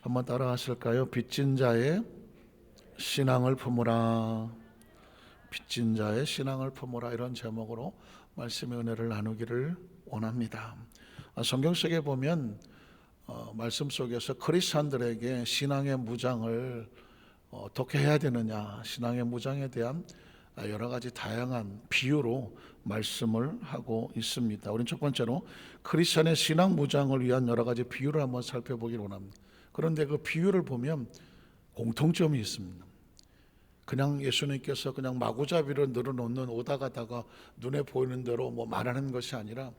한번 따라 하실까요? 빚진 자의 신앙을 품으라. 빚진 자의 신앙을 품으라. 이런 제목으로 말씀의 은혜를 나누기를 원합니다. 성경 속에 보면 말씀 속에서 크리스찬들에게 신앙의 무장을 어떻게 해야 되느냐, 신앙의 무장에 대한 여러 가지 다양한 비유로 말씀을 하고 있습니다. 우리는 첫 번째로 크리스찬의 신앙 무장을 위한 여러 가지 비유를 한번 살펴보기를 원합니다. 그런데 그 비유를 보면 공통점이 있습니다. 그냥 예수님께서 그냥 마구잡이로 늘어놓는 오다 가다가 눈에 보이는 대로 말하는 것이 아니라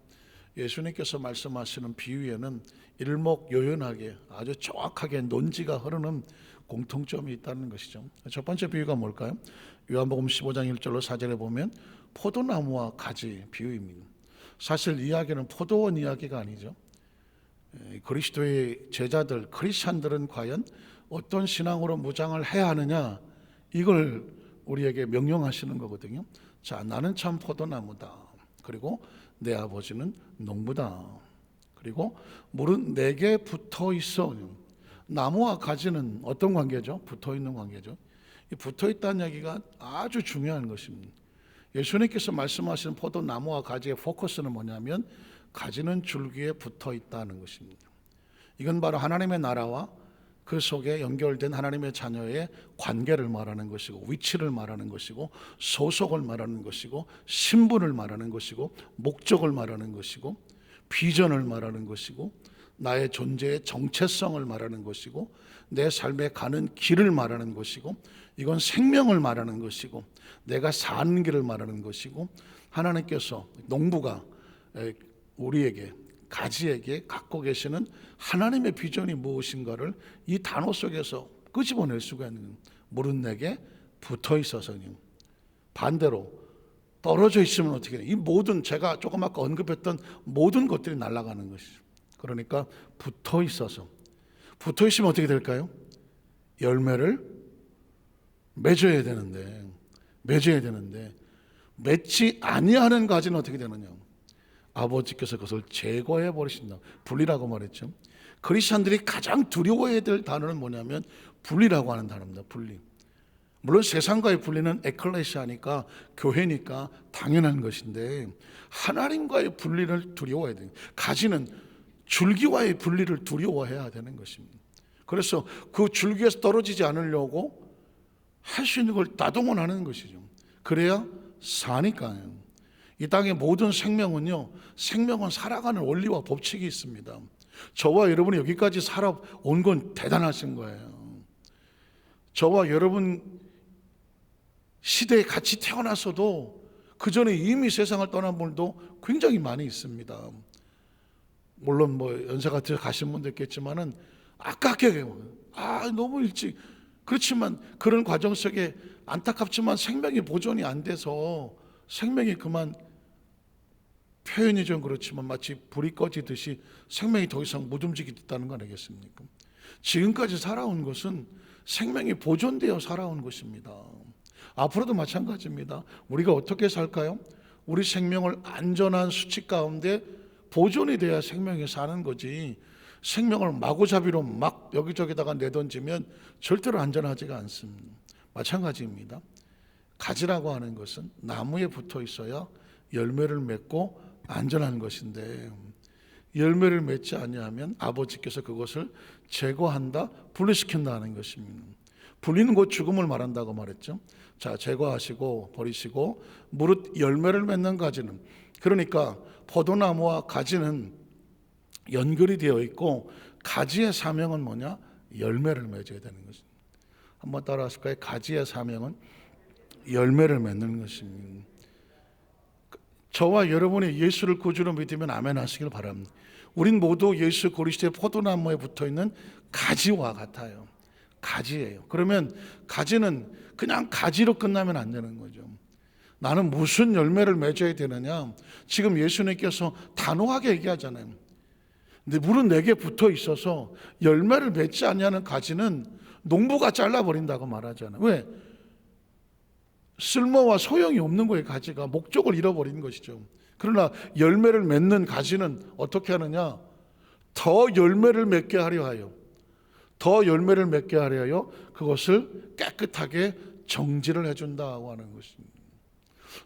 예수님께서 말씀하시는 비유에는 일목요연하게 아주 정확하게 논지가 흐르는 공통점이 있다는 것이죠. 첫 번째 비유가 뭘까요? 요한복음 15장 1절로 4절에 보면 포도나무와 가지 비유입니다. 사실 이야기는 포도원 이야기가 아니죠. 그리스도의 제자들, 크리스찬들은 과연 어떤 신앙으로 무장을 해야 하느냐, 이걸 우리에게 명령하시는 거거든요. 자, 나는 참 포도나무다. 그리고 내 아버지는 농부다. 그리고 물은 내게 붙어 있어. 나무와 가지는 어떤 관계죠? 붙어 있는 관계죠. 이 붙어 있다는 얘기가 아주 중요한 것입니다. 예수님께서 말씀하시는 포도나무와 가지의 포커스는 뭐냐면 가지는 줄기에 붙어 있다는 것입니다. 이건 바로 하나님의 나라와 그 속에 연결된 하나님의 자녀의 관계를 말하는 것이고, 위치를 말하는 것이고, 소속을 말하는 것이고, 신분을 말하는 것이고, 목적을 말하는 것이고, 비전을 말하는 것이고, 나의 존재의 정체성을 말하는 것이고, 내 삶에 가는 길을 말하는 것이고, 이건 생명을 말하는 것이고, 내가 사는 길을 말하는 것이고, 하나님께서 농부가 우리에게, 가지에게 갖고 계시는 하나님의 비전이 무엇인가를 이 단어 속에서 끄집어낼 수가 있는, 물은 내게 붙어 있어서님. 반대로 떨어져 있으면 어떻게 해요? 이 모든, 제가 조금 아까 언급했던 모든 것들이 날아가는 것이죠. 그러니까 붙어 있어서, 붙어 있으면 어떻게 될까요? 열매를 맺어야 되는데 맺지 아니하는 가지는 어떻게 되느냐? 아버지께서 그것을 제거해 버리신다. 분리라고 말했죠. 크리스천들이 가장 두려워해야 될 단어는 뭐냐면 분리라고 하는 단어입니다. 분리. 물론 세상과의 분리는 에클레시아니까, 교회니까 당연한 것인데, 하나님과의 분리를 두려워해야 돼요. 가지는 줄기와의 분리를 두려워해야 되는 것입니다. 그래서 그 줄기에서 떨어지지 않으려고 할 수 있는 걸 다동원하는 것이죠. 그래야 사니까요. 이 땅의 모든 생명은 살아가는 원리와 법칙이 있습니다. 저와 여러분이 여기까지 살아온 건 대단하신 거예요. 저와 여러분 시대에 같이 태어났어도 그 전에 이미 세상을 떠난 분도 굉장히 많이 있습니다. 물론 연세가 가신 분도 있겠지만은 아깝게 너무 일찍. 그렇지만 그런 과정 속에 안타깝지만 생명이 보존이 안 돼서 생명이 그만, 표현이 좀 그렇지만 마치 불이 꺼지듯이 생명이 더 이상 못 움직이게 됐다는 거 아니겠습니까? 지금까지 살아온 것은 생명이 보존되어 살아온 것입니다. 앞으로도 마찬가지입니다. 우리가 어떻게 살까요? 우리 생명을 안전한 수칙 가운데 보존이 돼야 생명이 사는 거지, 생명을 마구잡이로 막 여기저기다가 내던지면 절대로 안전하지가 않습니다. 마찬가지입니다. 가지라고 하는 것은 나무에 붙어 있어야 열매를 맺고 안전한 것인데, 열매를 맺지 아니하면 아버지께서 그것을 제거한다, 분리시킨다는 것입니다. 분리는 곧 죽음을 말한다고 말했죠. 자, 제거하시고 버리시고 무릇 열매를 맺는 가지는, 그러니까 포도나무와 가지는 연결이 되어 있고, 가지의 사명은 뭐냐? 열매를 맺어야 되는 것입니다. 한번 따라 하실까요? 가지의 사명은 열매를 맺는 것입니다. 저와 여러분이 예수를 구주로 믿으면 아멘 하시길 바랍니다. 우린 모두 예수 그리스도의 포도나무에 붙어있는 가지와 같아요. 가지예요. 그러면 가지는 그냥 가지로 끝나면 안 되는 거죠. 나는 무슨 열매를 맺어야 되느냐? 지금 예수님께서 단호하게 얘기하잖아요. 근데 물은 내게 붙어 있어서 열매를 맺지 않냐는 가지는 농부가 잘라버린다고 말하잖아요. 왜? 쓸모와 소용이 없는 거예요. 가지가 목적을 잃어버린 것이죠. 그러나 열매를 맺는 가지는 어떻게 하느냐? 더 열매를 맺게 하려 하여, 더 열매를 맺게 하려요 그것을 깨끗하게 정지를 해준다고 하는 것입니다.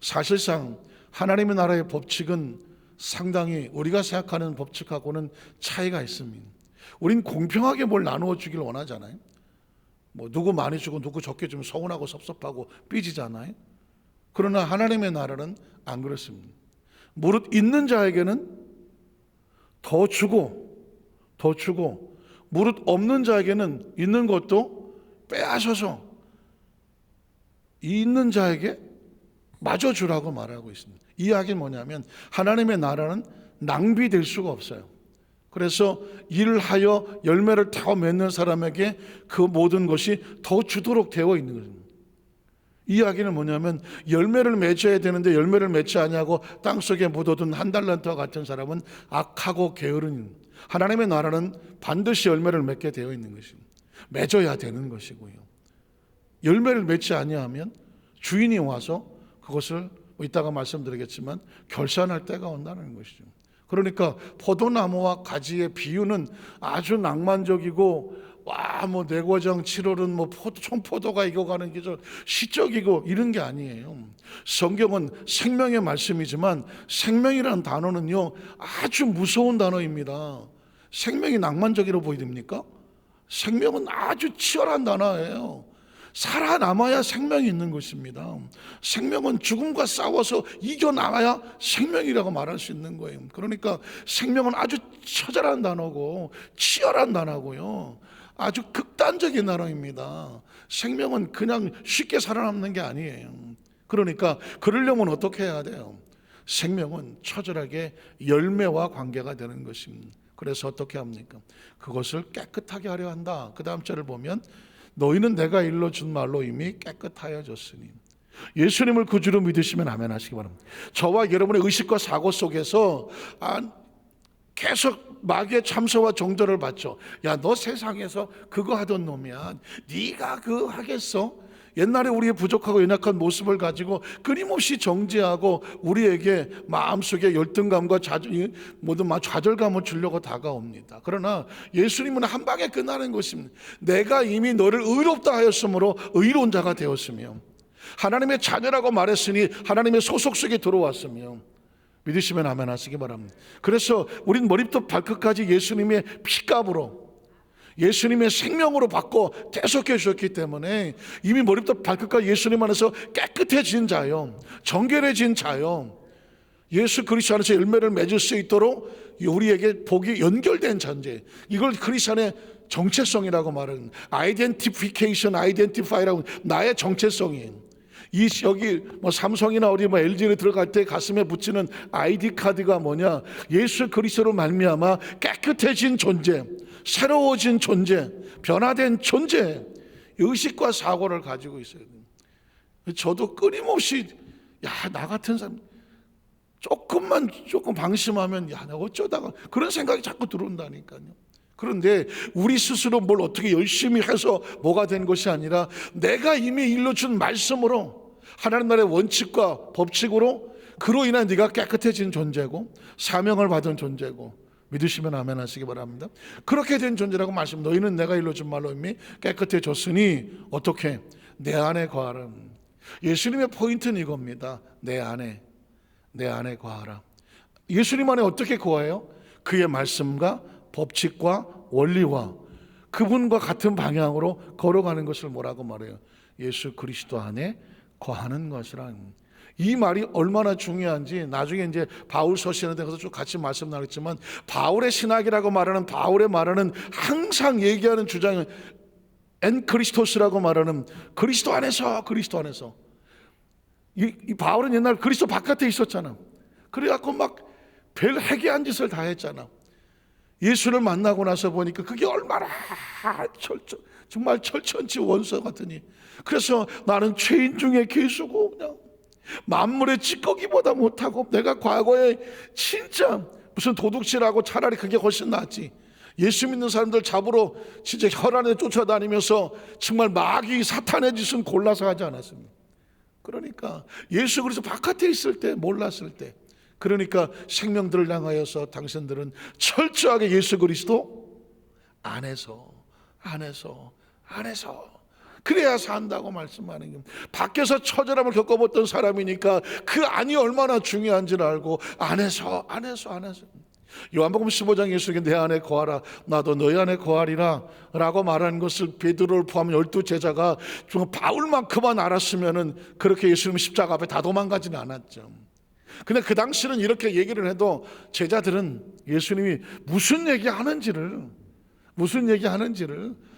사실상 하나님의 나라의 법칙은 상당히 우리가 생각하는 법칙하고는 차이가 있습니다. 우린 공평하게 뭘 나누어 주길 원하잖아요. 뭐 누구 많이 주고 누구 적게 주면 서운하고 섭섭하고 삐지잖아요. 그러나 하나님의 나라는 안 그렇습니다. 무릇 있는 자에게는 더 주고 무릇 없는 자에게는 있는 것도 빼앗아서 있는 자에게 마저 주라고 말하고 있습니다. 이 이야기는 뭐냐면 하나님의 나라는 낭비될 수가 없어요. 그래서 일을 하여 열매를 더 맺는 사람에게 그 모든 것이 더 주도록 되어 있는 거예요. 이 이야기는 뭐냐면 열매를 맺어야 되는데 열매를 맺지 아니하고 땅속에 묻어둔 한 달란트와 같은 사람은 악하고 게으른, 하나님의 나라는 반드시 열매를 맺게 되어 있는 것입니다. 맺어야 되는 것이고요. 열매를 맺지 아니하면 주인이 와서 그것을 이따가 말씀드리겠지만 결산할 때가 온다는 것이죠. 그러니까 포도나무와 가지의 비유는 아주 낭만적이고 뭐 내고장 7월은 총포도가 익어가는 게 시적이고 이런 게 아니에요. 성경은 생명의 말씀이지만 생명이라는 단어는요 아주 무서운 단어입니다. 생명이 낭만적이라고 보이됩니까? 생명은 아주 치열한 단어예요. 살아남아야 생명이 있는 것입니다. 생명은 죽음과 싸워서 이겨나가야 생명이라고 말할 수 있는 거예요. 그러니까 생명은 아주 처절한 단어고 치열한 단어고요, 아주 극단적인 단어입니다. 생명은 그냥 쉽게 살아남는 게 아니에요. 그러니까 그러려면 어떻게 해야 돼요? 생명은 처절하게 열매와 관계가 되는 것입니다. 그래서 어떻게 합니까? 그것을 깨끗하게 하려 한다. 그 다음 절을 보면 너희는 내가 일러준 말로 이미 깨끗하여졌으니. 예수님을 구주로 믿으시면 아멘 하시기 바랍니다. 저와 여러분의 의식과 사고 속에서 계속 마귀의 참소와 정죄를 받죠. 야, 너 세상에서 그거 하던 놈이야. 네가 그거 하겠어? 옛날에 우리의 부족하고 연약한 모습을 가지고 끊임없이 정죄하고 우리에게 마음속에 열등감과 모든 좌절감을 주려고 다가옵니다. 그러나 예수님은 한 방에 끝나는 것입니다. 내가 이미 너를 의롭다 하였으므로 의로운 자가 되었으며 하나님의 자녀라고 말했으니 하나님의 소속 속에 들어왔으며. 믿으시면 아멘 하시기 바랍니다. 그래서 우린 머리부터 발끝까지 예수님의 피값으로, 예수님의 생명으로 바꿔 대속해 주셨기 때문에 이미 머리부터 발끝까지 예수님 안에서 깨끗해진 자요, 정결해진 자요, 예수 그리스도 안에서 열매를 맺을 수 있도록 우리에게 복이 연결된 존재, 이걸 크리스천의 정체성이라고 말하는 아이덴티피케이션, 아이덴티파이라고, 나의 정체성이에요. 여기 삼성이나 어디 LG를 들어갈 때 가슴에 붙이는 아이디 카드가 뭐냐? 예수 그리스도로 말미암아 깨끗해진 존재, 새로워진 존재, 변화된 존재, 의식과 사고를 가지고 있어요. 저도 끊임없이 나 같은 사람 조금 방심하면 나 어쩌다가 그런 생각이 자꾸 들어온다니까요. 그런데 우리 스스로 뭘 어떻게 열심히 해서 뭐가 된 것이 아니라 내가 이미 일러준 말씀으로, 하나님 나라의 원칙과 법칙으로, 그로 인한 네가 깨끗해진 존재고 사명을 받은 존재고. 믿으시면 아멘 하시기 바랍니다. 그렇게 된 존재라고 말씀. 너희는 내가 일러준 말로 이미 깨끗해졌으니 어떻게? 내 안에 거하라. 예수님의 포인트는 이겁니다. 내 안에 거하라. 예수님 안에 어떻게 거해요? 그의 말씀과 법칙과 원리와 그분과 같은 방향으로 걸어가는 것을 뭐라고 말해요? 예수 그리스도 안에 거하는 것이란. 이 말이 얼마나 중요한지 나중에 이제 바울 서신에 대해서 좀 같이 말씀 나눴지만, 바울의 신학이라고 말하는, 바울의 말하는 항상 얘기하는 주장은 엔 크리스토스라고 말하는 그리스도 안에서. 이 바울은 옛날 그리스도 바깥에 있었잖아. 그래갖고 막 별 해괴한 짓을 다 했잖아. 예수를 만나고 나서 보니까 그게 얼마나 정말 철천지 원수 같으니. 그래서 나는 죄인 중에 괴수고 그냥 만물의 찌꺼기보다 못하고, 내가 과거에 진짜 무슨 도둑질하고 차라리 그게 훨씬 낫지. 예수 믿는 사람들 잡으러 진짜 혈안에 쫓아다니면서 정말 마귀 사탄의 짓은 골라서 하지 않았습니다. 그러니까 예수 그리스도 바깥에 있을 때, 몰랐을 때, 그러니까 생명들을 향하여서 당신들은 철저하게 예수 그리스도 안에서 안에서 그래야 산다고 말씀하는 겁니다. 밖에서 처절함을 겪어봤던 사람이니까 그 안이 얼마나 중요한지를 알고 안에서. 요한복음 15장 예수님께 내 안에 거하라 나도 너희 안에 거하리라 라고 말하는 것을 베드로를 포함한 12제자가 바울만큼만 알았으면 그렇게 예수님 십자가 앞에 다 도망가지는 않았죠. 근데 그 당시는 이렇게 얘기를 해도 제자들은 예수님이 무슨 얘기하는지를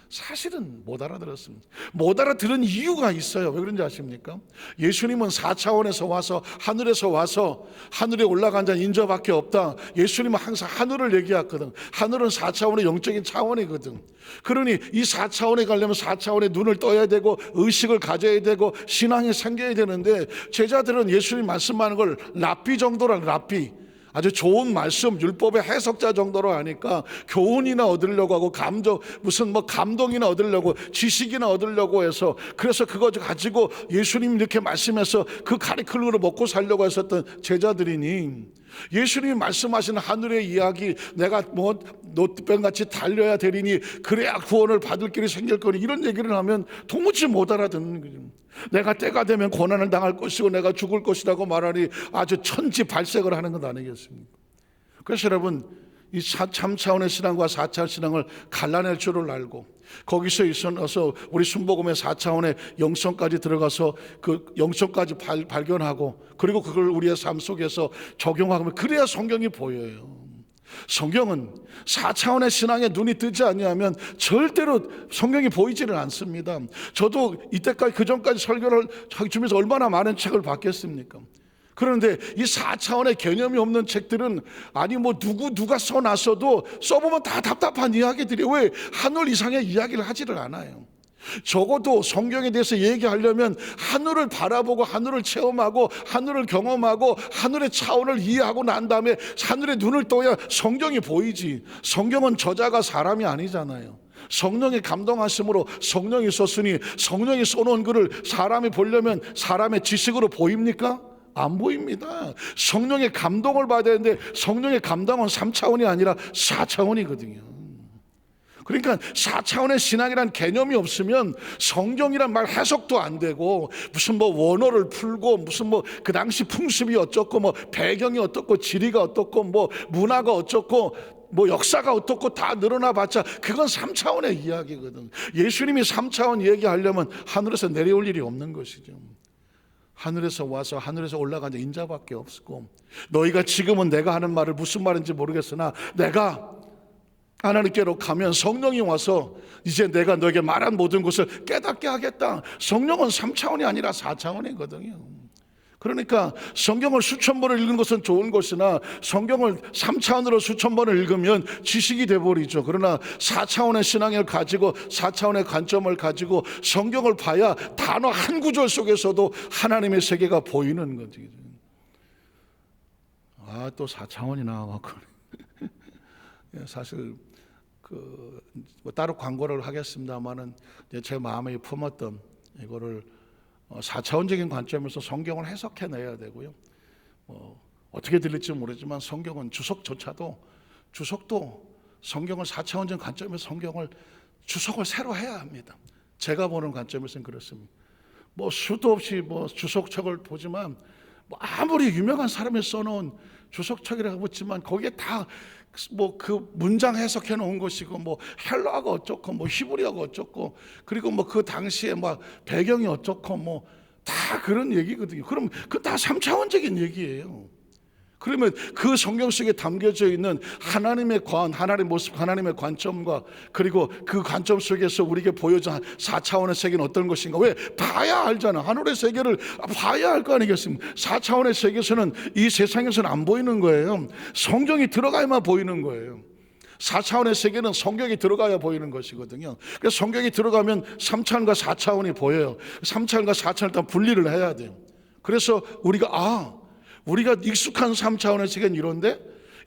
사실은 못 알아들었습니다. 못 알아들은 이유가 있어요. 왜 그런지 아십니까? 예수님은 4차원에서 와서 하늘에서 와서 하늘에 올라간 자는 인자밖에 없다. 예수님은 항상 하늘을 얘기했거든. 하늘은 4차원의 영적인 차원이거든. 그러니 이 4차원에 가려면 4차원에 눈을 떠야 되고 의식을 가져야 되고 신앙이 생겨야 되는데 제자들은 예수님 말씀하는 걸 랍비 정도라 랍비 아주 좋은 말씀 율법의 해석자 정도로 하니까 교훈이나 얻으려고 하고 감동이나 얻으려고 지식이나 얻으려고 해서 그래서 그거 가지고 예수님 이렇게 말씀해서 그 카리큘럼으로 먹고 살려고 했었던 제자들이니 예수님이 말씀하시는 하늘의 이야기 내가 노트병같이 달려야 되리니 그래야 구원을 받을 길이 생길 거니 이런 얘기를 하면 도무지 못 알아듣는 거죠. 내가 때가 되면 고난을 당할 것이고 내가 죽을 것이라고 말하니 아주 천지발색을 하는 것 아니겠습니까? 그래서 여러분 이 3차원의 신앙과 4차원 신앙을 갈라낼 줄을 알고 거기서 있어서 우리 순복음의 4차원의 영성까지 들어가서 그 영성까지 발견하고 그리고 그걸 우리의 삶 속에서 적용하면 그래야 성경이 보여요. 성경은 4차원의 신앙에 눈이 뜨지 않냐면 절대로 성경이 보이지를 않습니다. 저도 이때까지 그전까지 설교를 주면서 얼마나 많은 책을 봤겠습니까? 그런데 이 4차원의 개념이 없는 책들은 누가 써놨어도 써보면 다 답답한 이야기들이 왜 하늘 이상의 이야기를 하지를 않아요. 적어도 성경에 대해서 얘기하려면 하늘을 바라보고 하늘을 체험하고 하늘을 경험하고 하늘의 차원을 이해하고 난 다음에 하늘에 눈을 떠야 성경이 보이지. 성경은 저자가 사람이 아니잖아요. 성령의 감동하심으로 성령이 썼으니 성령이 써놓은 글을 사람이 보려면 사람의 지식으로 보입니까? 안 보입니다. 성령의 감동을 받아야 되는데 성령의 감동은 3차원이 아니라 4차원이거든요. 그러니까 4차원의 신앙이란 개념이 없으면 성경이란 말 해석도 안 되고 무슨 원어를 풀고 무슨 그 당시 풍습이 어쩌고 배경이 어떻고 지리가 어떻고 문화가 어쩌고 역사가 어떻고 다 늘어나 봤자 그건 3차원의 이야기거든. 예수님이 3차원 얘기하려면 하늘에서 내려올 일이 없는 것이죠. 하늘에서 와서 하늘에서 올라간 자 인자밖에 없고 너희가 지금은 내가 하는 말을 무슨 말인지 모르겠으나 내가 하나님께로 가면 성령이 와서 이제 내가 너에게 말한 모든 것을 깨닫게 하겠다. 성령은 3차원이 아니라 4차원이거든요. 그러니까 성경을 수천 번을 읽는 것은 좋은 것이나 성경을 3차원으로 수천 번을 읽으면 지식이 돼버리죠. 그러나 4차원의 신앙을 가지고 4차원의 관점을 가지고 성경을 봐야 단어 한 구절 속에서도 하나님의 세계가 보이는 거지. 또 4차원이 나와갖고 사실 따로 광고를 하겠습니다만은 제 마음에 품었던 이거를 4차원적인 관점에서 성경을 해석해내야 되고요. 어떻게 들릴지 모르지만 성경은 주석도 성경을 4차원적인 관점에서 주석을 새로 해야 합니다. 제가 보는 관점에서는 그렇습니다. 수도 없이 주석책을 보지만 아무리 유명한 사람이 써놓은 주석책이라고 붙지만 거기에 다 그 문장 해석해 놓은 것이고 헬라어가 어쩌고 히브리어가 어쩌고 그리고 그 당시에 배경이 어쩌고 다 그런 얘기거든요. 그럼 그 다 3차원적인 얘기예요. 그러면 그 성경 속에 담겨져 있는 하나님의 하나님의 모습, 하나님의 관점과 그리고 그 관점 속에서 우리에게 보여준 4차원의 세계는 어떤 것인가? 왜? 봐야 알잖아. 하늘의 세계를 봐야 알 거 아니겠습니까? 4차원의 세계에서는 이 세상에서는 안 보이는 거예요. 성경이 들어가야만 보이는 거예요. 4차원의 세계는 성경이 들어가야 보이는 것이거든요. 그래서 성경이 들어가면 3차원과 4차원이 보여요. 3차원과 4차원을 일단 분리를 해야 돼요. 그래서 우리가 익숙한 3차원의 세계는 이런데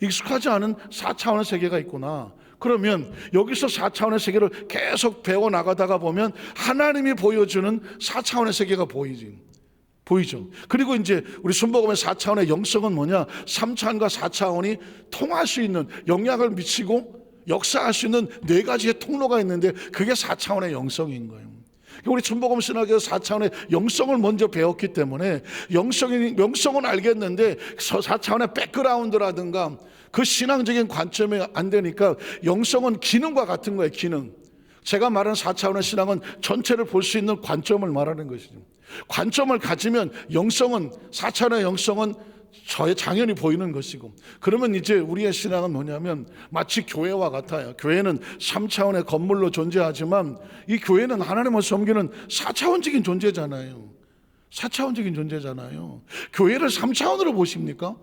익숙하지 않은 4차원의 세계가 있구나. 그러면 여기서 4차원의 세계를 계속 배워나가다가 보면 하나님이 보여주는 4차원의 세계가 보이죠. 그리고 이제 우리 순복음의 4차원의 영성은 뭐냐? 3차원과 4차원이 통할 수 있는 영향을 미치고 역사할 수 있는 네 가지의 통로가 있는데 그게 4차원의 영성인 거예요. 우리 천복음 신학에서 4차원의 영성을 먼저 배웠기 때문에 영성은 알겠는데 4차원의 백그라운드라든가 그 신앙적인 관점이 안 되니까 영성은 기능과 같은 거예요. 기능. 제가 말하는 4차원의 신앙은 전체를 볼 수 있는 관점을 말하는 것이죠. 관점을 가지면 영성은 4차원의 영성은 당연히 보이는 것이고, 그러면 이제 우리의 신앙은 뭐냐면 마치 교회와 같아요. 교회는 3차원의 건물로 존재하지만 이 교회는 하나님을 섬기는 4차원적인 존재잖아요. 4차원적인 존재잖아요. 교회를 3차원으로 보십니까?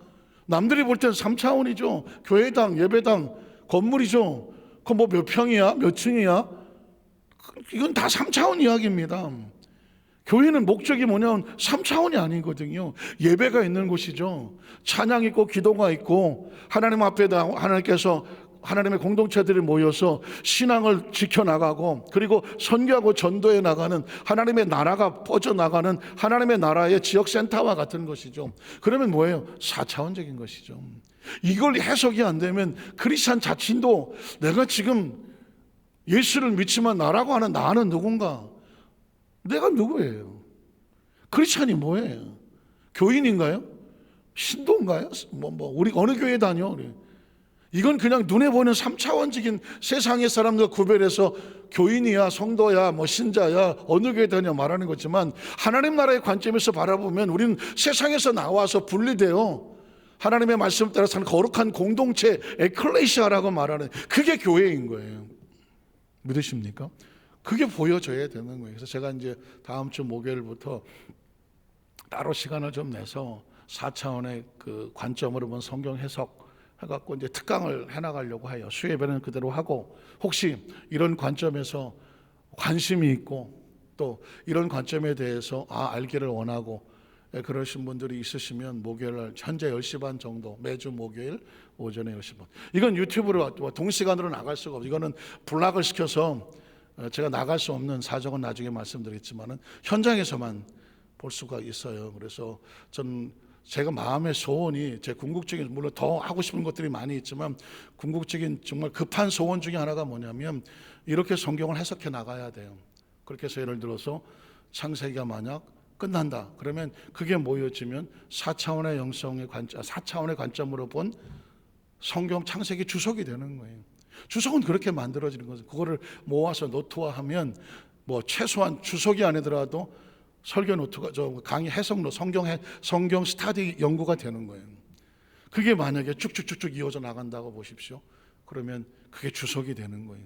남들이 볼 때는 3차원이죠. 교회당, 예배당, 건물이죠. 그 뭐 몇 평이야? 몇 층이야? 이건 다 3차원 이야기입니다. 교회는 목적이 뭐냐면 3차원이 아니거든요. 예배가 있는 곳이죠. 찬양 있고 기도가 있고 하나님 앞에다 하나님께서 하나님의 공동체들이 모여서 신앙을 지켜나가고 그리고 선교하고 전도해 나가는 하나님의 나라가 뻗어나가는 하나님의 나라의 지역센터와 같은 것이죠. 그러면 뭐예요? 4차원적인 것이죠. 이걸 해석이 안 되면 크리스찬 자신도 내가 지금 예수를 믿지만 나라고 하는 나는 누군가? 내가 누구예요? 크리스찬이 뭐예요? 교인인가요? 신도인가요? 우리 어느 교회 다녀? 우리. 이건 그냥 눈에 보이는 3차원적인 세상의 사람들 구별해서 교인이야, 성도야, 신자야, 어느 교회 다녀 말하는 거지만 하나님 나라의 관점에서 바라보면 우리는 세상에서 나와서 분리되어 하나님의 말씀 따라 사는 거룩한 공동체, 에클레시아라고 말하는 그게 교회인 거예요. 믿으십니까? 그게 보여져야 되는 거예요. 그래서 제가 이제 다음 주 목요일부터 따로 시간을 좀 내서 4차원의 그 관점으로 본 성경 해석 해갖고 이제 특강을 해나가려고 해요. 수예배는 그대로 하고 혹시 이런 관점에서 관심이 있고 또 이런 관점에 대해서 알기를 원하고 그러신 분들이 있으시면 목요일 현재 10시 반 정도 매주 목요일 오전에 10시 반 이건 유튜브로 동시간으로 나갈 수가 없어요. 이거는 블락을 시켜서 제가 나갈 수 없는 사정은 나중에 말씀드리겠지만은 현장에서만 볼 수가 있어요. 그래서 제가 마음의 소원이 제 궁극적인 물론 더 하고 싶은 것들이 많이 있지만 궁극적인 정말 급한 소원 중에 하나가 뭐냐면 이렇게 성경을 해석해 나가야 돼요. 그렇게 해서 예를 들어서 창세기가 만약 끝난다. 그러면 그게 모여지면 4차원의 영성의 관점, 4차원의 관점으로 본 성경 창세기 주석이 되는 거예요. 주석은 그렇게 만들어지는 거죠. 그거를 모아서 노트화하면 최소한 주석이 아니더라도 설교 노트가 강의 해석로 성경 스타디 연구가 되는 거예요. 그게 만약에 쭉쭉쭉쭉 이어져 나간다고 보십시오. 그러면 그게 주석이 되는 거예요.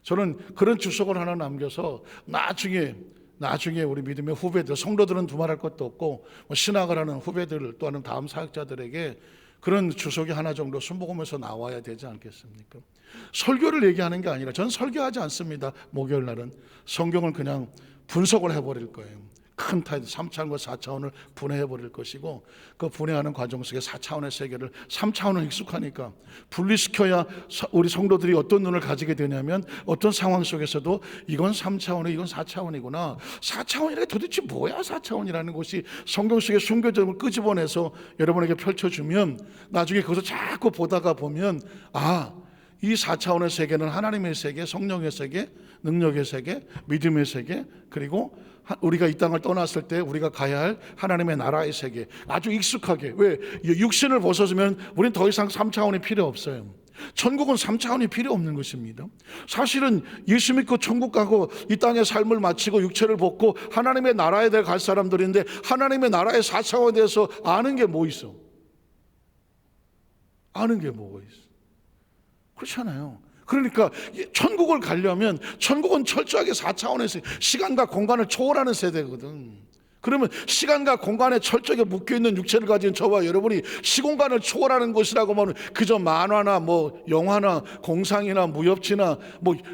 저는 그런 주석을 하나 남겨서 나중에 우리 믿음의 후배들, 성도들은 두말할 것도 없고 신학을 하는 후배들 또는 다음 사역자들에게 그런 주석이 하나 정도 순복음에서 나와야 되지 않겠습니까? 설교를 얘기하는 게 아니라 전 설교하지 않습니다. 목요일 날은 성경을 그냥 분석을 해버릴 거예요. 큰 타입 3차원과 4차원을 분해해 버릴 것이고 그 분해하는 과정 속에 4차원의 세계를 3차원은 익숙하니까 분리시켜야 우리 성도들이 어떤 눈을 가지게 되냐면 어떤 상황 속에서도 이건 3차원이고 이건 4차원이구나. 4차원이라 도대체 뭐야 4차원이라는 것이 성경 속에 숨겨져 있는 걸 끄집어내서 여러분에게 펼쳐주면 나중에 거기서 자꾸 보다가 보면 이 4차원의 세계는 하나님의 세계, 성령의 세계, 능력의 세계, 믿음의 세계, 그리고 우리가 이 땅을 떠났을 때 우리가 가야 할 하나님의 나라의 세계 아주 익숙하게. 왜? 육신을 벗어주면 우리는 더 이상 3차원이 필요 없어요. 천국은 3차원이 필요 없는 것입니다. 사실은 예수 믿고 천국 가고 이 땅의 삶을 마치고 육체를 벗고 하나님의 나라에 대해 갈 사람들인데 하나님의 나라의 4차원에 대해서 아는 게 뭐 있어? 아는 게 뭐가 있어? 그렇잖아요. 그러니까 천국을 가려면 천국은 철저하게 4차원에서 시간과 공간을 초월하는 세대거든. 그러면 시간과 공간에 철저하게 묶여있는 육체를 가진 저와 여러분이 시공간을 초월하는 것이라고 하면 그저 만화나 영화나 공상이나 무협지나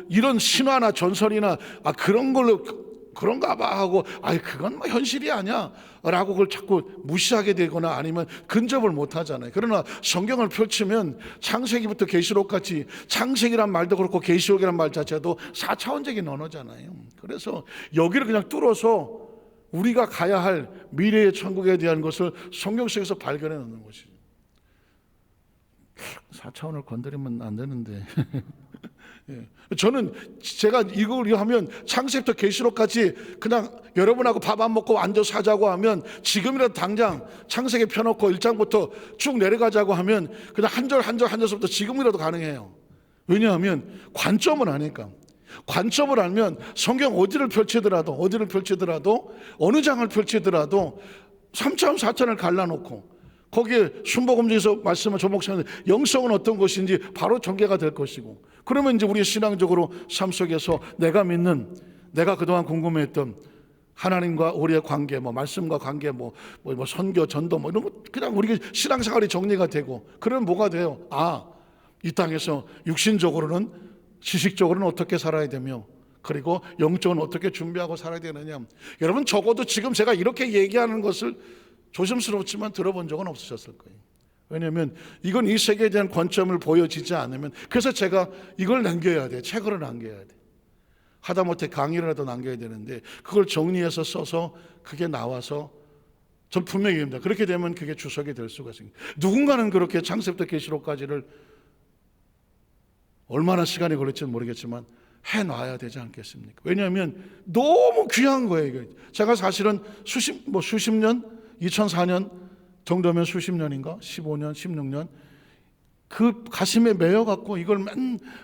이런 신화나 전설이나 그런 걸로 그런가 봐 하고 그건 현실이 아니야 라고 그걸 자꾸 무시하게 되거나 아니면 근접을 못 하잖아요. 그러나 성경을 펼치면 창세기부터 계시록까지 창세기란 말도 그렇고 계시록이란 말 자체도 4차원적인 언어잖아요. 그래서 여기를 그냥 뚫어서 우리가 가야 할 미래의 천국에 대한 것을 성경 속에서 발견해 놓는 것이죠. 4차원을 건드리면 안 되는데 예. 저는 제가 이걸 하면 창세부터 계시록까지 그냥 여러분하고 밥 안 먹고 앉아서 하자고 하면 지금이라도 당장 창세기 펴놓고 1장부터 쭉 내려가자고 하면 그냥 한 절 한 절부터 지금이라도 가능해요. 왜냐하면 관점을 아니까. 관점을 알면 성경 어디를 펼치더라도 어느 장을 펼치더라도 3차원 4차원을 갈라놓고 거기에 순복음에서 말씀한 조 목사님 영성은 어떤 것인지 바로 전개가 될 것이고, 그러면 이제 우리 신앙적으로 삶 속에서 내가 믿는, 내가 그동안 궁금해했던 하나님과 우리의 관계, 말씀과 관계, 선교, 전도, 이런 거 그냥 우리 신앙생활이 정리가 되고, 그러면 뭐가 돼요? 이 땅에서 육신적으로는, 지식적으로는 어떻게 살아야 되며, 그리고 영적은 어떻게 준비하고 살아야 되느냐. 여러분 적어도 지금 제가 이렇게 얘기하는 것을 조심스럽지만 들어본 적은 없으셨을 거예요. 왜냐하면 이건 이 세계에 대한 관점을 보여지지 않으면, 그래서 제가 이걸 남겨야 돼. 책으로 남겨야 돼. 하다못해 강의라도 남겨야 되는데 그걸 정리해서 써서 그게 나와서 전 분명히 얘기합니다. 그렇게 되면 그게 주석이 될 수가 있습니다. 누군가는 그렇게 창세부터 계시록까지를 얼마나 시간이 걸릴지는 모르겠지만 해놔야 되지 않겠습니까? 왜냐하면 너무 귀한 거예요. 제가 사실은 수십 년, 2004년 정도면 수십 년인가? 15년, 16년 그 가슴에 매여갖고 이걸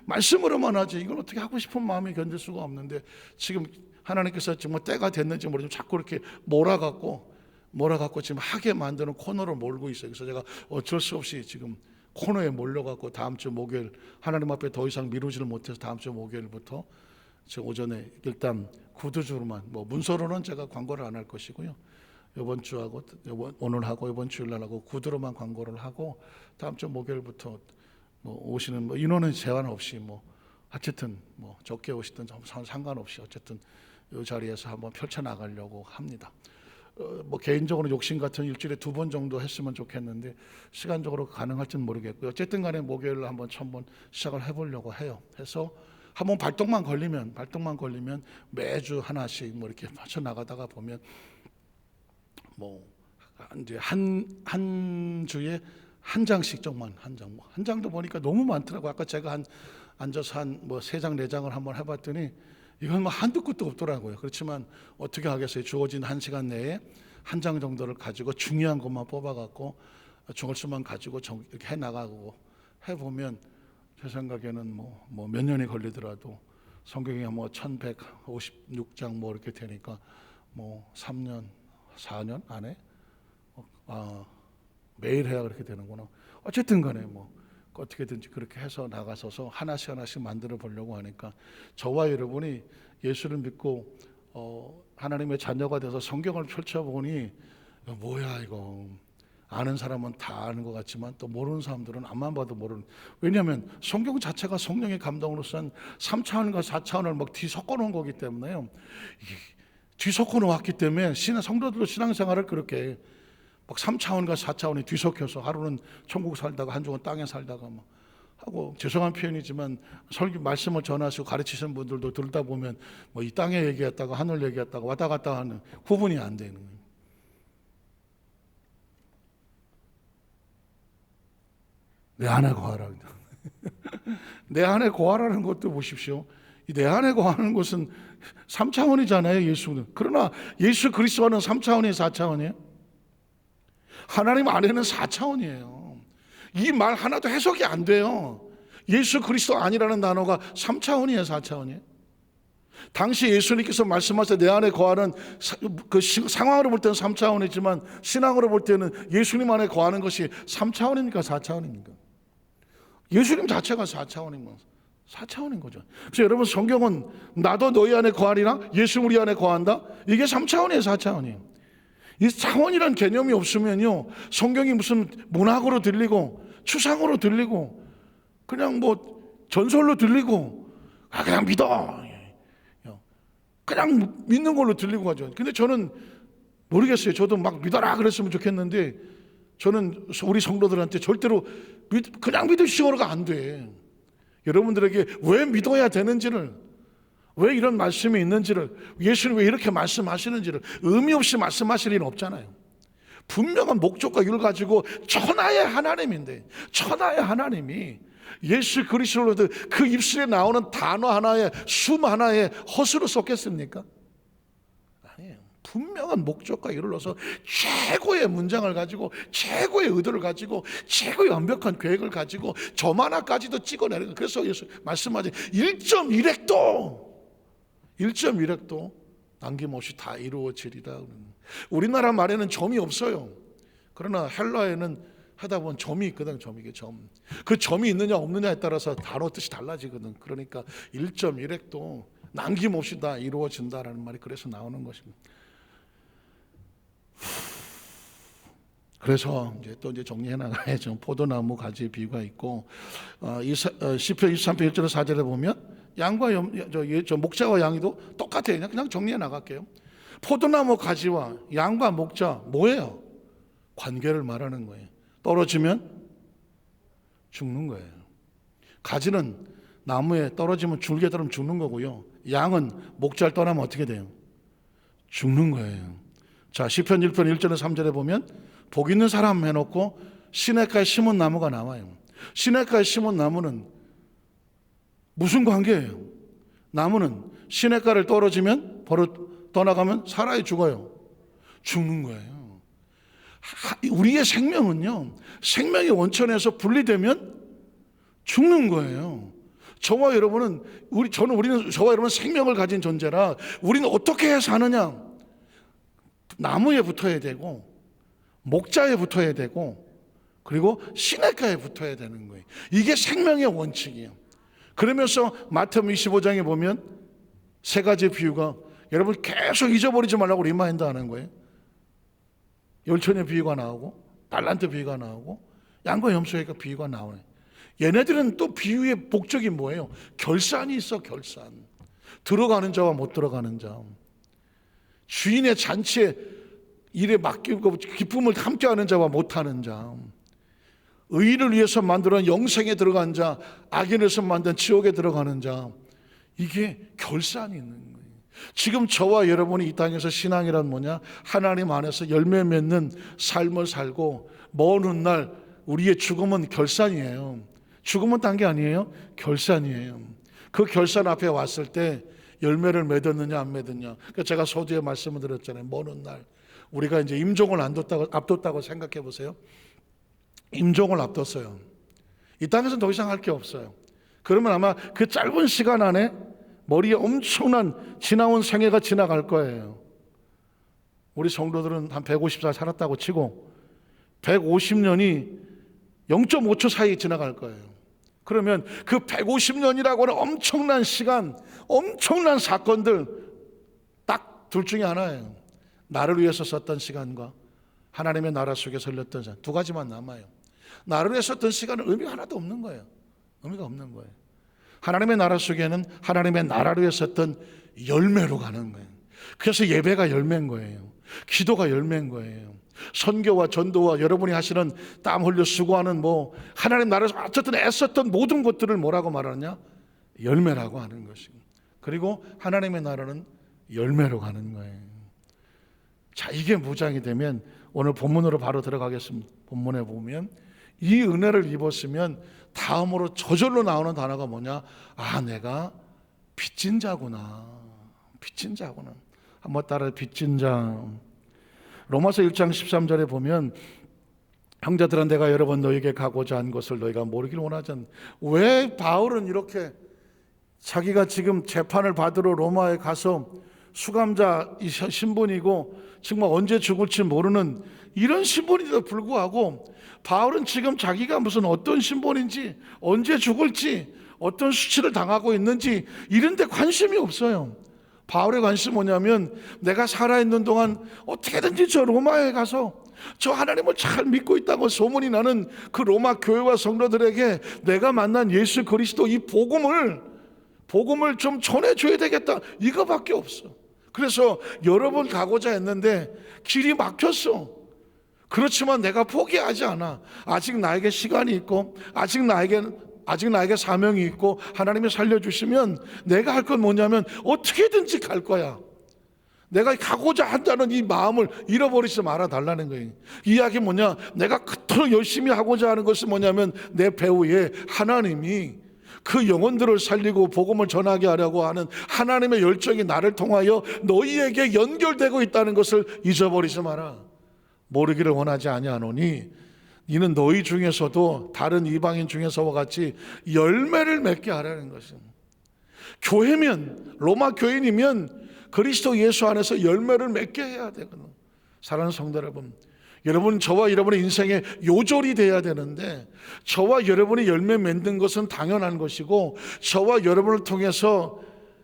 말씀으로만 하지 이걸 어떻게 하고 싶은 마음이 견딜 수가 없는데, 지금 하나님께서 정말 때가 됐는지 모르지만 자꾸 이렇게 몰아갖고 지금 하게 만드는 코너로 몰고 있어요. 그래서 제가 어쩔 수 없이 지금 코너에 몰려갖고 다음 주 목요일, 하나님 앞에 더 이상 미루지를 못해서 다음 주 목요일부터 지금 오전에 일단 구두주로만, 문서로는 제가 광고를 안 할 것이고요. 이번 주하고 오늘하고 이번 주일날하고 구두로만 광고를 하고, 다음 주 목요일부터 오시는 인원은 제한 없이 어쨌든 적게 오시든 상관없이 어쨌든 이 자리에서 한번 펼쳐 나가려고 합니다. 개인적으로 욕심 같은 일주일에 2번 정도 했으면 좋겠는데 시간적으로 가능할지는 모르겠고요. 어쨌든 간에 목요일로 한번 시작을 해보려고 해요. 해서 한번 발동만 걸리면 매주 하나씩 이렇게 맞춰 나가다가 보면 이제 한 주에 한 장씩 정말 한 장도 보니까 너무 많더라고요. 아까 제가 앉아서 한 3장 4장을 한번 해봤더니 이건 한두 끝도 없더라고요. 그렇지만 어떻게 하겠어요? 주어진 1시간 내에 한 장 정도를 가지고 중요한 것만 뽑아갖고 중얼수만 가지고 이렇게 해나가고 해보면 제 생각에는 몇 년이 걸리더라도 성경이 1156장 이렇게 되니까 3년 4년 안에 매일 해야 그렇게 되는구나. 어쨌든 간에 어떻게든지 그렇게 해서 나가서서 하나씩 만들어 보려고 하니까, 저와 여러분이 예수를 믿고 하나님의 자녀가 돼서 성경을 펼쳐보니 뭐야 이거, 아는 사람은 다 아는 것 같지만 또 모르는 사람들은 앞만 봐도 모르는. 왜냐하면 성경 자체가 성령의 감동으로 쓴 3차원과 4차원을 뒤섞어 놓은 거기 때문에요. 뒤섞어 놓았기 때문에 성도들도 신앙생활을 그렇게 3차원과 4차원이 뒤섞여서 하루는 천국 살다가 한 주는 땅에 살다가 하고, 죄송한 표현이지만 설교 말씀을 전하시고 가르치시는 분들도 들다 보면 이 땅에 얘기했다가 하늘 얘기했다가 왔다 갔다 하는 구분이 안 되는 거예요. 내 안에 거하라. 내 안에 거하라는 것도 보십시오. 내 안에 거하는 것은 3차원이잖아요, 예수는. 그러나 예수 그리스도는 3차원이에요, 4차원이에요? 하나님 안에는 4차원이에요. 이 말 하나도 해석이 안 돼요. 예수 그리스도 아니라는 단어가 3차원이에요, 4차원이에요? 당시 예수님께서 말씀하셔서 내 안에 거하는 그 상황으로 볼 때는 3차원이지만 신앙으로 볼 때는 예수님 안에 거하는 것이 3차원입니까, 4차원입니까? 예수님 자체가 4차원인 거죠. 그래서 여러분, 성경은 나도 너희 안에 거하리라, 예수 우리 안에 거한다, 이게 3차원이에요, 4차원이에요? 이 차원이란 개념이 없으면요, 성경이 무슨 문학으로 들리고 추상으로 들리고 그냥 전설로 들리고 그냥 믿어, 그냥 믿는 걸로 들리고 가죠. 근데 저는 모르겠어요. 저도 막 믿어라 그랬으면 좋겠는데 저는 우리 성도들한테 절대로 그냥 믿으시오가 안 돼. 여러분들에게 왜 믿어야 되는지를, 왜 이런 말씀이 있는지를, 예수님 왜 이렇게 말씀하시는지를 의미 없이 말씀하실 일은 없잖아요. 분명한 목적과 이유를 가지고 천하의 하나님인데, 천하의 하나님이 예수 그리스도로 그 입술에 나오는 단어 하나에, 숨 하나에 헛으로 쏟겠습니까? 아니에요. 분명한 목적과 이룰러서 최고의 문장을 가지고, 최고의 의도를 가지고, 최고의 완벽한 계획을 가지고 점 하나까지도 찍어내는 거예요. 그래서 예수 말씀하지, 1.1획도 남김없이 다 이루어지리라. 우리나라 말에는 점이 없어요. 그러나 헬라에는 하다 보면 점이 있거든. 점. 그 점이 있느냐 없느냐에 따라서 단어 뜻이 달라지거든. 그러니까 1.1획도 남김없이 다 이루어진다라는 말이 그래서 나오는 것입니다. 그래서 이제 정리해 나가야죠. 포도나무 가지의 비유가 있고, 시편 23편 1절 4절에 보면 양과 목자와 양이도 똑같아요. 그냥 정리해 나갈게요. 포도나무 가지와 양과 목자 뭐예요? 관계를 말하는 거예요. 떨어지면 죽는 거예요. 가지는 나무에 떨어지면 줄기에 떨어지면 죽는 거고요. 양은 목자를 떠나면 어떻게 돼요? 죽는 거예요. 자, 시편 1편 1절에 3절에 보면 복 있는 사람 해놓고 시냇가에 심은 나무가 나와요. 시냇가에 심은 나무는 무슨 관계예요? 나무는 시냇가를 떨어지면 떠나가면 살아야 죽어요. 죽는 거예요. 우리의 생명은요, 생명의 원천에서 분리되면 죽는 거예요. 저와 여러분은 생명을 가진 존재라, 우리는 어떻게 사느냐? 나무에 붙어야 되고, 목자에 붙어야 되고, 그리고 시냇가에 붙어야 되는 거예요. 이게 생명의 원칙이에요. 그러면서 마태복음 25장에 보면 세 가지 비유가, 여러분 계속 잊어버리지 말라고 리마인드 하는 거예요. 열천의 비유가 나오고, 달란트 비유가 나오고, 양과 염소의 비유가 나오네. 얘네들은 또 비유의 목적이 뭐예요? 결산이 있어. 결산. 들어가는 자와 못 들어가는 자, 주인의 잔치에 일에 맡기고 기쁨을 함께하는 자와 못하는 자, 의를 위해서 만들어 영생에 들어간 자, 악인에서 만든 지옥에 들어가는 자, 이게 결산이 있는 거예요. 지금 저와 여러분이 이 땅에서 신앙이란 뭐냐? 하나님 안에서 열매 맺는 삶을 살고, 먼 훗날 우리의 죽음은 결산이에요. 죽음은 딴 게 아니에요. 결산이에요. 그 결산 앞에 왔을 때 열매를 맺었느냐 안 맺었느냐. 그러니까 제가 서두에 말씀을 드렸잖아요. 먼 훗날 우리가 이제 임종을 앞뒀다고 생각해 보세요. 임종을 앞뒀어요. 이 땅에서는 더 이상 할 게 없어요. 그러면 아마 그 짧은 시간 안에 머리에 엄청난 지나온 생애가 지나갈 거예요. 우리 성도들은 한 150살 살았다고 치고 150년이 0.5초 사이에 지나갈 거예요. 그러면 그 150년이라고 하는 엄청난 시간, 엄청난 사건들 딱 둘 중에 하나예요. 나를 위해서 썼던 시간과 하나님의 나라 속에 설렸던 시간, 두 가지만 남아요. 나를 위해서 썼던 시간은 의미가 하나도 없는 거예요. 의미가 없는 거예요. 하나님의 나라 속에는 하나님의 나라를 위해서 썼던 열매로 가는 거예요. 그래서 예배가 열매인 거예요. 기도가 열매인 거예요. 선교와 전도와 여러분이 하시는 땀 흘려 수고하는 하나님 나라에서 어쨌든 애썼던 모든 것들을 뭐라고 말하느냐? 열매라고 하는 것입니다. 그리고 하나님의 나라는 열매로 가는 거예요. 자, 이게 무장이 되면 오늘 본문으로 바로 들어가겠습니다. 본문에 보면 이 은혜를 입었으면 다음으로 저절로 나오는 단어가 뭐냐? 아, 내가 빚진 자구나. 빚진 자구나. 한번 따라, 빚진 자. 로마서 1장 13절에 보면 형제들아, 내가 여러 번 너에게 가고자 한 것을 너희가 모르길 원하지 않는다. 왜 바울은 이렇게 자기가 지금 재판을 받으러 로마에 가서 수감자 신분이고 정말 언제 죽을지 모르는 이런 신분인데도 불구하고 바울은 지금 자기가 무슨 어떤 신분인지, 언제 죽을지, 어떤 수치를 당하고 있는지 이런 데 관심이 없어요. 바울의 관심은 뭐냐면, 내가 살아있는 동안 어떻게든지 저 로마에 가서 저 하나님을 잘 믿고 있다고 소문이 나는 그 로마 교회와 성도들에게 내가 만난 예수 그리스도 이 복음을 좀 전해줘야 되겠다, 이거밖에 없어. 그래서 여러 번 가고자 했는데 길이 막혔어. 그렇지만 내가 포기하지 않아. 아직 나에게 시간이 있고, 아직 나에게 사명이 있고, 하나님이 살려주시면 내가 할 건 뭐냐면 어떻게든지 갈 거야. 내가 가고자 한다는 이 마음을 잃어버리지 말아 달라는 거예요. 이 이야기 뭐냐? 내가 그토록 열심히 하고자 하는 것이 뭐냐면 내 배후에 하나님이 그 영혼들을 살리고 복음을 전하게 하려고 하는 하나님의 열정이 나를 통하여 너희에게 연결되고 있다는 것을 잊어버리지 마라. 모르기를 원하지 아니하노니 이는 너희 중에서도 다른 이방인 중에서와 같이 열매를 맺게 하라는 것입니다. 교회면, 로마 교인이면 그리스도 예수 안에서 열매를 맺게 해야 되거든요. 사랑하는 성도 여러분, 저와 여러분의 인생에 요절이 돼야 되는데, 저와 여러분이 열매 맺는 것은 당연한 것이고, 저와 여러분을 통해서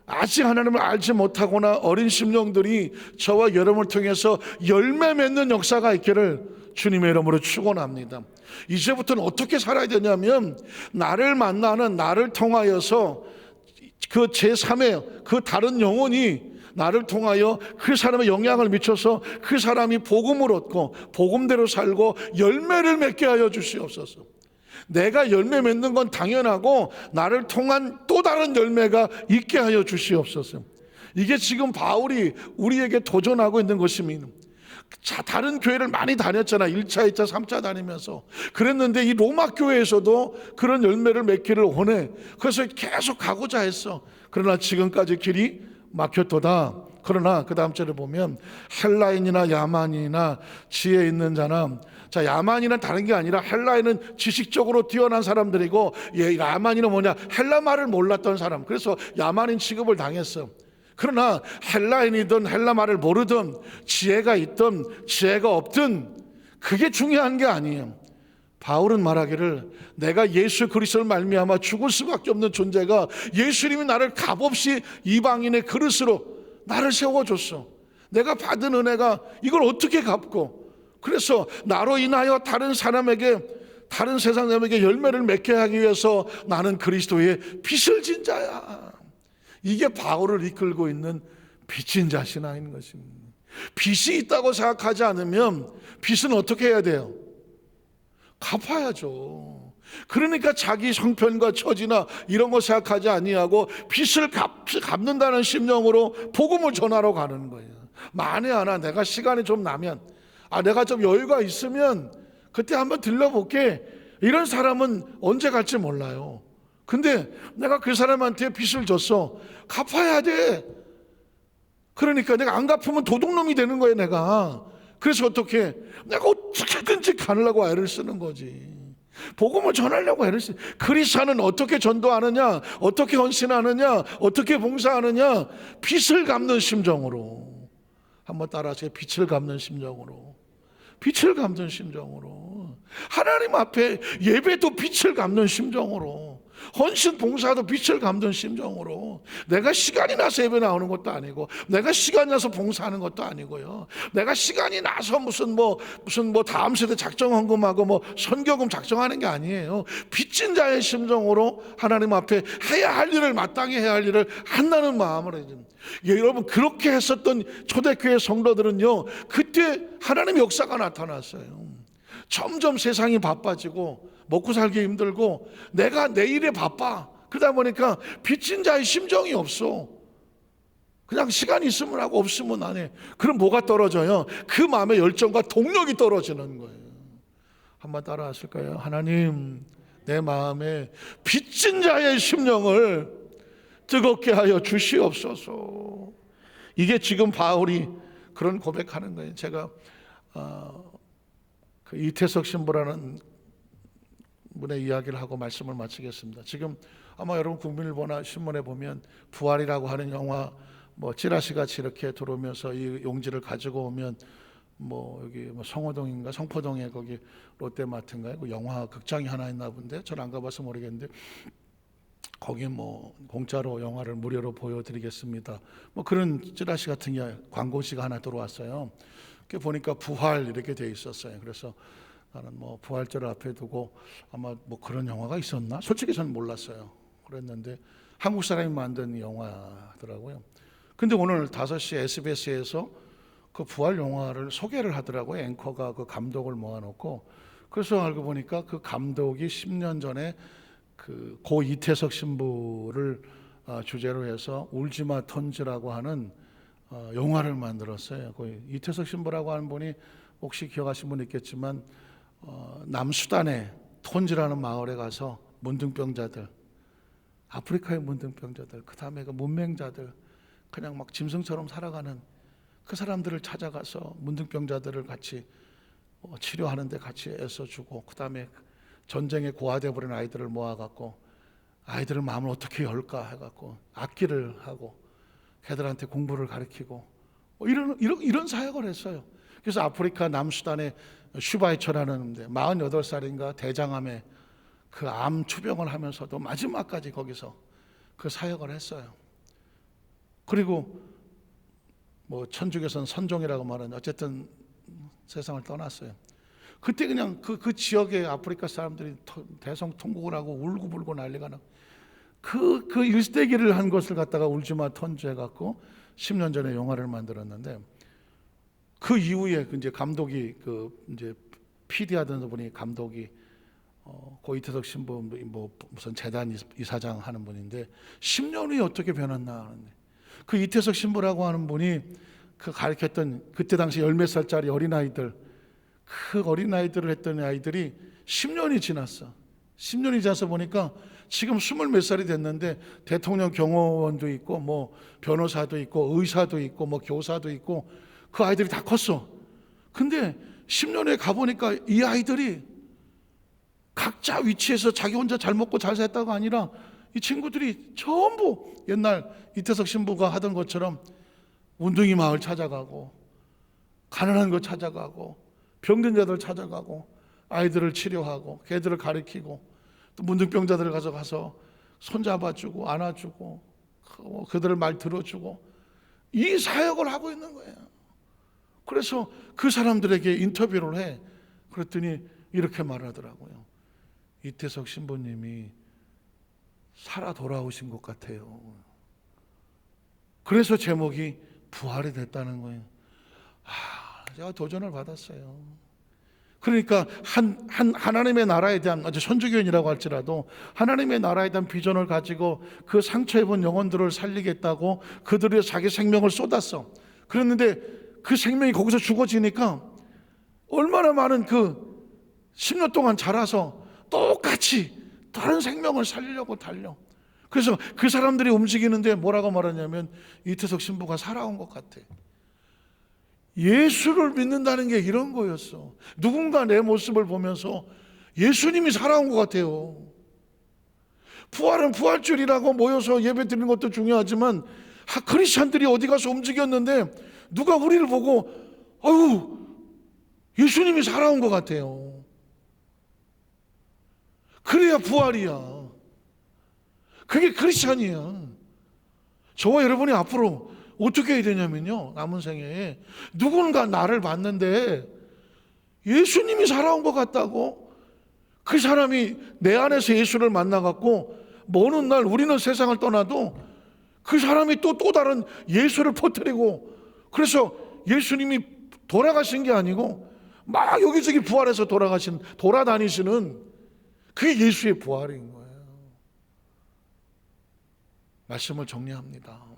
아직 하나님을 알지 못하거나 어린 심령들이 저와 여러분을 통해서 열매 맺는 역사가 있기를 주님의 이름으로 축원합니다. 이제부터는 어떻게 살아야 되냐면, 나를 만나는 나를 통하여서 그 제3의 그 다른 영혼이 나를 통하여 그 사람의 영향을 미쳐서 그 사람이 복음을 얻고 복음대로 살고 열매를 맺게 하여 주시옵소서. 내가 열매 맺는 건 당연하고 나를 통한 또 다른 열매가 있게 하여 주시옵소서. 이게 지금 바울이 우리에게 도전하고 있는 것입니다. 다른 교회를 많이 다녔잖아. 1차, 2차, 3차 다니면서. 그랬는데 이 로마 교회에서도 그런 열매를 맺기를 원해. 그래서 계속 가고자 했어. 그러나 지금까지 길이 막혔도다. 그러나 그 다음 절에 보면 헬라인이나 야만인이나 지혜 있는 자나, 자, 야만인은 다른 게 아니라 헬라인은 지식적으로 뛰어난 사람들이고, 야만인은 뭐냐? 헬라 말을 몰랐던 사람. 그래서 야만인 취급을 당했어. 그러나 헬라인이든 헬라 말을 모르든 지혜가 있든 지혜가 없든 그게 중요한 게 아니에요. 바울은 말하기를 내가 예수 그리스도를 말미암아 죽을 수밖에 없는 존재가 예수님이 나를 값없이 이방인의 그릇으로 나를 세워줬어. 내가 받은 은혜가 이걸 어떻게 갚고, 그래서 나로 인하여 다른 사람에게, 다른 세상 사람에게 열매를 맺게 하기 위해서 나는 그리스도의 빚을 진 자야. 이게 바울을 이끌고 있는 빚진 자 신앙인 것입니다. 빚이 있다고 생각하지 않으면 빚은 어떻게 해야 돼요? 갚아야죠. 그러니까 자기 형편과 처지나 이런 거 생각하지 아니하고 빚을 갚는다는 심령으로 복음을 전하러 가는 거예요. 만에 하나 내가 시간이 좀 나면, 내가 좀 여유가 있으면 그때 한번 들러볼게, 이런 사람은 언제 갈지 몰라요. 근데 내가 그 사람한테 빚을 졌어. 갚아야 돼. 그러니까 내가 안 갚으면 도둑놈이 되는 거예요, 내가. 그래서 어떻게? 내가 어떻게든지 가려고 애를 쓰는 거지. 복음을 전하려고 애를 쓰는. 그리스도는 어떻게 전도하느냐? 어떻게 헌신하느냐? 어떻게 봉사하느냐? 빚을 갚는 심정으로. 한번 따라하세요. 빚을 갚는 심정으로. 빚을 갚는 심정으로. 하나님 앞에 예배도 빚을 갚는 심정으로. 헌신 봉사도 빚을 갚는 심정으로. 내가 시간이 나서 예배 나오는 것도 아니고, 내가 시간이 나서 봉사하는 것도 아니고요. 내가 시간이 나서 무슨 다음 세대 작정 헌금하고 선교금 작정하는 게 아니에요. 빚진 자의 심정으로 하나님 앞에 해야 할 일을, 마땅히 해야 할 일을 한다는 마음으로. 여러분, 그렇게 했었던 초대교회 성도들은요, 그때 하나님의 역사가 나타났어요. 점점 세상이 바빠지고 먹고 살기 힘들고 내가 내일에 바빠. 그러다 보니까 빚진 자의 심정이 없어. 그냥 시간이 있으면 하고 없으면 안 해. 그럼 뭐가 떨어져요? 그 마음의 열정과 동력이 떨어지는 거예요. 한번 따라 하실까요? 하나님, 내 마음에 빚진 자의 심령을 뜨겁게 하여 주시옵소서. 이게 지금 바울이 그런 고백하는 거예요. 제가 그 이태석 신부라는 분의 이야기를 하고 말씀을 마치겠습니다. 지금 아마 여러분 국민일보나 신문에 보면 부활이라고 하는 영화 찌라시 같이 이렇게 들어오면서 이 용지를 가지고 오면 여기 성호동인가 성포동에 거기 롯데마트인가요? 그 영화 극장이 하나 있나 본데 저는 안 가봐서 모르겠는데 거기 공짜로 영화를 무료로 보여드리겠습니다. 그런 찌라시 같은 광고시가 하나 들어왔어요. 그 보니까 부활 이렇게 돼 있었어요. 그래서 나는 부활절을 앞에 두고 아마 그런 영화가 있었나? 솔직히 저는 몰랐어요. 그랬는데 한국 사람이 만든 영화더라고요. 근데 오늘 5시 SBS에서 그 부활 영화를 소개를 하더라고요. 앵커가 그 감독을 모아놓고. 그래서 알고 보니까 그 감독이 10년 전에 그 고 이태석 신부를 주제로 해서 울지마 톤즈라고 하는 영화를 만들었어요. 그 이태석 신부라고 하는 분이 혹시 기억하신 분 있겠지만 남수단의 톤지라는 마을에 가서 문둥병자들, 아프리카의 문둥병자들, 그 다음에 그 문맹자들, 그냥 막 짐승처럼 살아가는 그 사람들을 찾아가서 문둥병자들을 같이 치료하는데 같이 애써주고, 그 다음에 전쟁에 고아돼 버린 아이들을 모아갖고 아이들을 마음을 어떻게 열까 해갖고 악기를 하고 걔들한테 공부를 가르치고 이런 사역을 했어요. 그래서 아프리카 남수단의 슈바이처라는 데 48살인가 대장암에 그 암 투병을 하면서도 마지막까지 거기서 그 사역을 했어요. 그리고 뭐 천주교선 선종이라고 말하는 어쨌든 세상을 떠났어요. 그때 그냥 그 지역의 아프리카 사람들이 대성통곡을 하고 울고불고 난리가 나고 그 일대기를 한 것을 갖다가 울지마 턴주 해갖고 10년 전에 영화를 만들었는데, 그 이후에 이제 감독이 이제 PD 하던 분이 감독이 고 이태석 신부 뭐 무슨 재단 이사장 하는 분인데 10년이 어떻게 변했나 하는데, 그 이태석 신부라고 하는 분이 그 가르쳤던 그때 당시 10몇 살짜리 어린아이들, 그 어린아이들을 했던 아이들이 10년이 지났어. 10년이 지나서 보니까 지금 20몇 살이 됐는데 대통령 경호원도 있고 뭐 변호사도 있고 의사도 있고 뭐 교사도 있고 그 아이들이 다 컸어. 근데 10년에 가보니까 이 아이들이 각자 위치에서 자기 혼자 잘 먹고 잘 살다가 아니라 이 친구들이 전부 옛날 이태석 신부가 하던 것처럼 운동이 마을 찾아가고 가난한 거 찾아가고 병든 자들 찾아가고 아이들을 치료하고 걔들을 가르치고 또 문둥병자들을 가서 손잡아주고 안아주고 그들을 말 들어주고 이 사역을 하고 있는 거예요. 그래서 그 사람들에게 인터뷰를 해. 그랬더니 이렇게 말하더라고요. 이태석 신부님이 살아 돌아오신 것 같아요. 그래서 제목이 부활이 됐다는 거예요. 제가 도전을 받았어요. 그러니까 하나님의 나라에 대한, 아주 천주교인이라고 할지라도 하나님의 나라에 대한 비전을 가지고 그 상처 입은 영혼들을 살리겠다고 그들이 자기 생명을 쏟았어. 그랬는데 그 생명이 거기서 죽어지니까 얼마나 많은 그 10년 동안 자라서 똑같이 다른 생명을 살리려고 달려. 그래서 그 사람들이 움직이는데 뭐라고 말하냐면 이태석 신부가 살아온 것 같아. 예수를 믿는다는 게 이런 거였어. 누군가 내 모습을 보면서 예수님이 살아온 것 같아요. 부활은 부활절이라고 모여서 예배 드리는 것도 중요하지만 크리스찬들이 어디 가서 움직였는데 누가 우리를 보고 아유 예수님이 살아온 것 같아요. 그래야 부활이야. 그게 크리스찬이야. 저와 여러분이 앞으로 어떻게 해야 되냐면요, 남은 생애에 누군가 나를 봤는데 예수님이 살아온 것 같다고, 그 사람이 내 안에서 예수를 만나갖고 먼 훗날 우리는 세상을 떠나도 그 사람이 또 다른 예수를 퍼뜨리고, 그래서 예수님이 돌아가신 게 아니고 막 여기저기 부활해서 돌아다니시는 그게 예수의 부활인 거예요. 말씀을 정리합니다.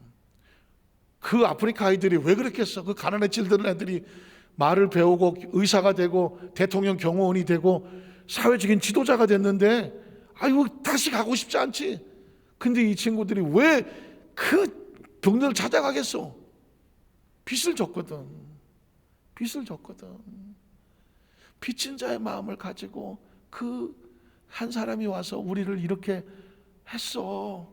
그 아프리카 아이들이 왜 그랬겠어? 그 가난에 찔드는 애들이 말을 배우고 의사가 되고 대통령 경호원이 되고 사회적인 지도자가 됐는데 아이고 다시 가고 싶지 않지. 근데 이 친구들이 왜 그 병들을 찾아가겠어? 빚을 졌거든. 빚진 자의 마음을 가지고 그 한 사람이 와서 우리를 이렇게 했어.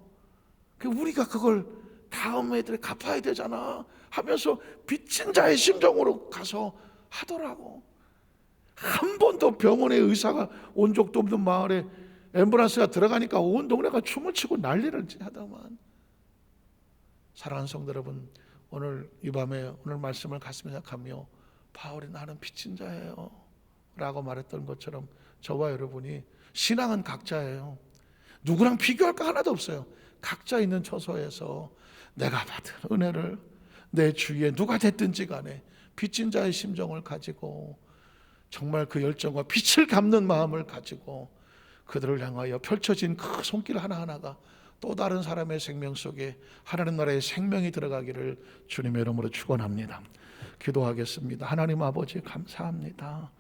우리가 그걸 다음 애들에 갚아야 되잖아 하면서 빚진 자의 심정으로 가서 하더라고. 한 번도 병원에 의사가 온 적도 없는 마을에 앰뷸런스가 들어가니까 온 동네가 춤을 추고 난리를 하더만. 사랑하는 성도 여러분, 오늘 이 밤에 오늘 말씀을 가슴에 생각하며 바울이 나는 빚진 자예요 라고 말했던 것처럼 저와 여러분이 신앙은 각자예요. 누구랑 비교할 거 하나도 없어요. 각자 있는 처소에서 내가 받은 은혜를 내 주위에 누가 됐든지 간에 빚진 자의 심정을 가지고 정말 그 열정과 빛을 갚는 마음을 가지고 그들을 향하여 펼쳐진 그 손길 하나하나가 또 다른 사람의 생명 속에 하나님 나라의 생명이 들어가기를 주님의 이름으로 축원합니다. 기도하겠습니다. 하나님 아버지 감사합니다.